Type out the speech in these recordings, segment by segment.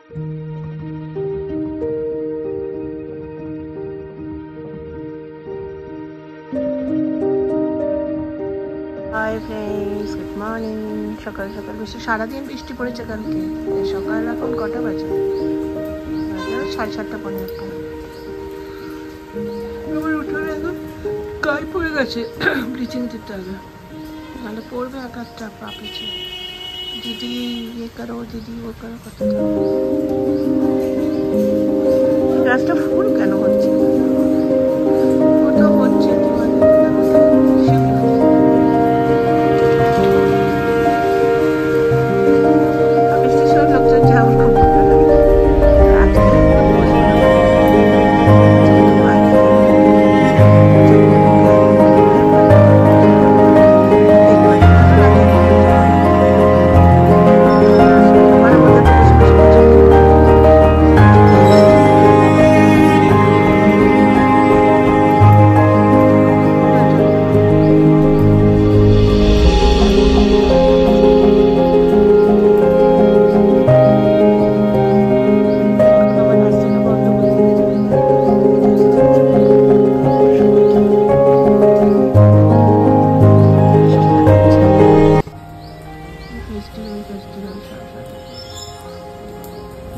Hi friends, good morning. সকাল সকাল বৃষ্টি, সারাদিন বৃষ্টি পড়েছে কালকে। সকাল এখন কটা বাজে? 7:30 পড়ে একটা। আমার উঠোনে এখন গায়ে পড়ে গেছে, ব্লিচিং দিতে হবে, নাহলে পড়বে এক একটা পা পিছে। দিদি ইয়ে করো, দিদি ও করো, কত গাছটা ফুল কেন হচ্ছে? কোথাও হচ্ছে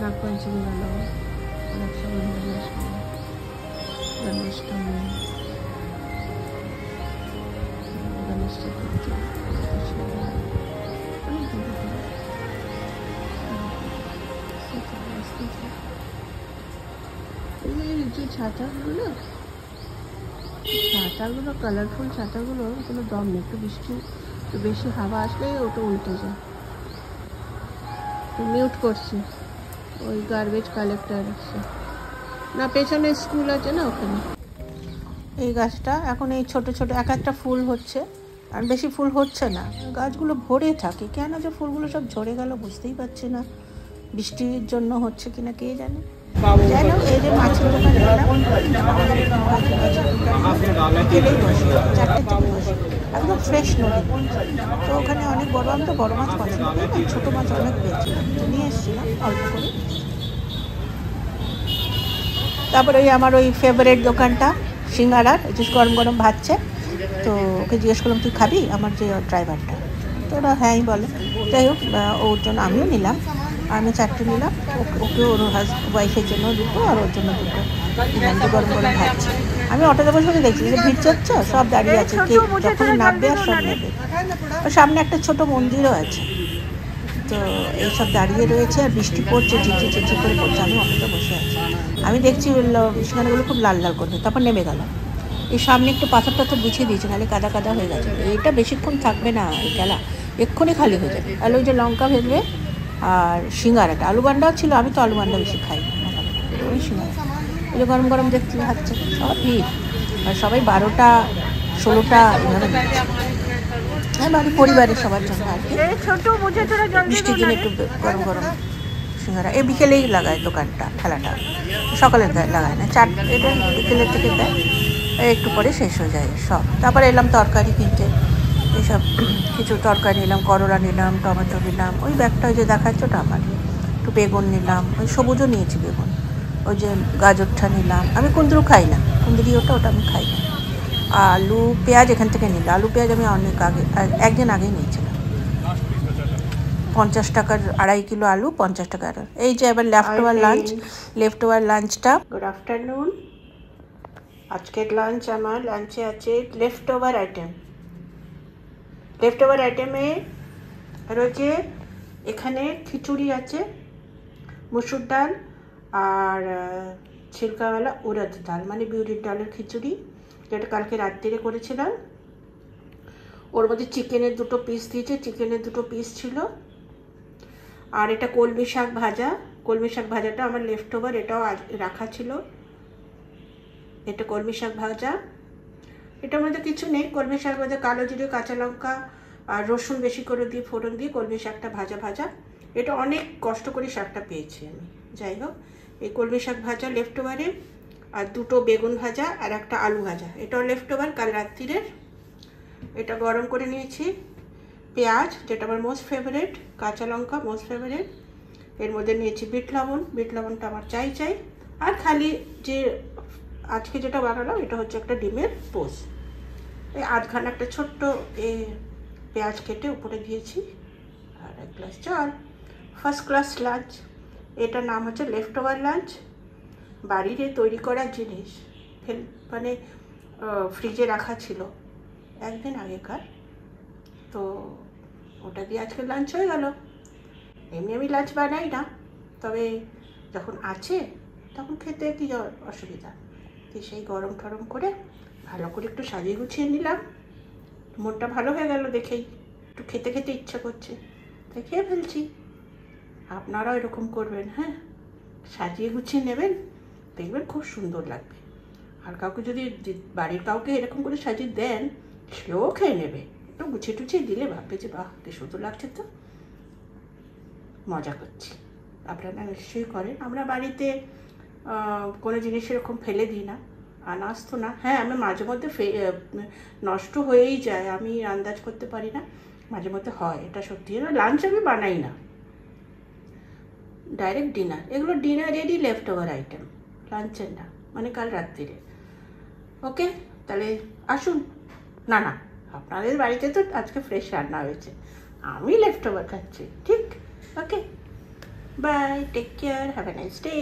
নাগপঞ্চমী গেল, রক্ষাবন্ধন আসবে, জন্মাষ্টমী, গণেশ চতুর্থী, যে ছাতাগুলো কালারফুল ছাতাগুলো, কোনো দম নেই। একটু বৃষ্টি, একটু বেশি হাওয়া আসলে ওটা উল্টে যায়। মিউট করছি, ওই গার্বেজ কালেক্টর আছে না, পেছনে স্কুল আছে না, ওখানে। এই গাছটা এখন এই ছোট ছোট এক একটা ফুল হচ্ছে, আর বেশি ফুল হচ্ছে না। গাছগুলো ভরে থাকে, কেন যে ফুলগুলো সব ঝরে গেল বুঝতেই পারছি না। বৃষ্টির জন্য হচ্ছে কিনা কে জানে। যাই হোক, এই যে মাছের দোকানে গেলেই বসে, 4টে থেকে বসে, একদম ফ্রেশ নদী। তো ওখানে অনেক বড়, আমি তো বড় মাছ পছন্দ করি না, ছোটো মাছ অনেক পেয়েছিলাম, তো নিয়ে এসেছিলাম অল্প করে। তারপরে ওই আমার ওই ফেভারিট দোকানটা সিঙ্গারার, যে গরম গরম ভাজছে। তো ওকে জিজ্ঞেস করলাম, তুই খাবি? আমার যে ড্রাইভারটা, তো ওরা হ্যাঁই বলে। যাই হোক, ওর জন্য আমিও নিলাম, আমি 4টে নিলাম, ওকে ওর ওয়াইফের জন্য দুটো, আর ওর জন্য দুটো নিলাম। তো গরম গরম ভাজছে। আমি অটোতে বসে বসে দেখছি যে ভিড় চড়ছে, সব দাঁড়িয়ে আছে, কে যখন নামবে আর সব নেবে। সামনে একটা ছোট মন্দিরও আছে, তো এইসব দাঁড়িয়ে রয়েছে, আর বৃষ্টি পড়ছে, ঝিরঝির ঝিরঝির করে পড়ছে। আমি অটোতে বসে আছি, আমি দেখছি সেখানেগুলো খুব লাল লাল করবে, তারপর নেমে গেল। এই সামনে একটু পাথর টাথর বিছিয়ে দিয়েছে, নাহলে কাদা কাদা হয়ে গেছে। এটা বেশিক্ষণ থাকবে না, এই খেলা এক্ষুনি খালি হয়ে যাবে। আর ওই যে লঙ্কা ভেজবে, আর সিঙ্গারাটা, আলু বান্ডাও ছিল, আমি তো আলু বান্ডা বেশি খাই না, ওই সিঙ্গারা। ওই যে গরম গরম দেখতে খাচ্ছে, সব ভিড়, আর সবাই 12টা 16টা এভাবে নিচ্ছে। হ্যাঁ, বাড়ি পরিবারের সবার জন্য আর কি। বৃষ্টির দিনে একটু গরম গরম সিঙ্গারা এই বিকেলেই লাগায় দোকানটা, ঠেলাটা সকালে লাগায় না, 4 বিকেলের থেকে দেয়, একটু পরে শেষ হয়ে যায় সব। তারপরে এলাম তরকারি কিনতে, এইসব কিছু তরকারি নিলাম, করলা নিলাম, টমেটো নিলাম, ওই ব্যাগটা ওই যে দেখাচ্ছে ওটা আমার। একটু বেগুন নিলাম, ওই সবুজও নিয়েছি বেগুন, ওই যে গাজরটা নিলাম। আমি কুঁদরু খাই না, কুঁদরি ওটা আমি খাই না। আলু পেঁয়াজ এখান থেকে নিলাম, আলু পেঁয়াজ আমি অনেক আগে, একদিন আগেই নিয়েছিলাম। 50 টাকার 2.5 কিলো আলু, 50 টাকা। এই যে এবার লেফট ওভার লাঞ্চটা। Good afternoon. আজকের লাঞ্চ, আমার লাঞ্চে আছে লেফট ওভার আইটেমে রয়েছে, এখানে খিচুড়ি আছে, মুসুর ডাল আর ছিলকাওয়ালা উড়দ ডাল, মানে বিউলির ডালের খিচুড়ি, যেটা কালকে রাত্রিরে করেছিলাম। ওর মধ্যে চিকেনের 2টো পিস দিয়েছে, চিকেনের 2টো পিস ছিল। আর এটা কলমি শাক ভাজাটা আমার লেফট ওভার, এটাও রাখা ছিল। এটা কলমি শাক ভাজা, এটার মধ্যে কিছু নেই। কলমি শাক মধ্যে কালো জিরে, কাঁচা লঙ্কা আর রসুন বেশি করে দিয়ে ফোড়ন দিয়ে কলমি শাকটা ভাজা। এটা অনেক কষ্ট করে শাকটা পেয়েছি আমি। যাই হোক, এই কলমি শাক ভাজা লেফট ওভারে, আর 2টো বেগুন ভাজা আর একটা আলু ভাজা, এটাও লেফট ওভার কাল রাত্রিরের। এটা গরম করে নিয়েছি। পেঁয়াজ, যেটা আমার মোস্ট ফেভারিট, কাঁচা লঙ্কা মোস্ট ফেভারিট, এর মধ্যে নিয়েছি বিট লবণ, বিট লবণটা আমার চাই। আর খালি যে আজকে যেটা বানালাম এটা হচ্ছে একটা ডিমের পোচ। এই আধখানা একটা ছোট্ট পেঁয়াজ কেটে উপরে দিয়েছি, আর 1 গ্লাস জল। First class lunch. এটার নাম হচ্ছে লেফট ওভার লাঞ্চ। বাড়িতে তৈরি করা জিনিস, মানে ফ্রিজে রাখা ছিল একদিন আগেকার, তো ওটা দিয়ে আজকে লাঞ্চ হয়ে গেল। এমনি আমি লাঞ্চ বানাই না, তবে যখন আছে তখন খেতে কি অসুবিধা। তো সেই গরম টরম করে ভালো করে একটু সাজিয়ে গুছিয়ে নিলাম। মনটা ভালো হয়ে গেল দেখেই, একটু খেতে খেতে ইচ্ছা করছে, তাই খেয়ে ফেলছি। আপনারাও এরকম করবেন, হ্যাঁ, সাজিয়ে গুছিয়ে নেবেন, দেখবেন খুব সুন্দর লাগবে। আর কাউকে যদি বাড়ির কাউকে এরকম করে সাজিয়ে দেন, সেও খেয়ে নেবে। একটু গুছিয়ে টুছিয়ে দিলে ভাববে যে বাহ, কি সুন্দর লাগছে, তো মজা করছি। আপনারা নিশ্চয়ই করেন। আমরা বাড়িতে কোনো জিনিস এরকম ফেলে দিই না, আনাজ তো না। হ্যাঁ, আমি মাঝে মধ্যে নষ্ট হয়েই যায়, আমি আন্দাজ করতে পারি না, মাঝে মধ্যে হয়, এটা সত্যি। লাঞ্চ আমি বানাই না, ডাইরেক্ট ডিনার। এগুলো ডিনারেরই লেফট ওভার আইটেম, লাঞ্চের না, মানে কাল রাত্রিরে। ওকে, তাহলে আসুন। না, আপনাদের বাড়িতে তো আজকে ফ্রেশ রান্না হয়েছে, আমি লেফট ওভার খাচ্ছি, ঠিক? Okay, bye, take care, have a nice day.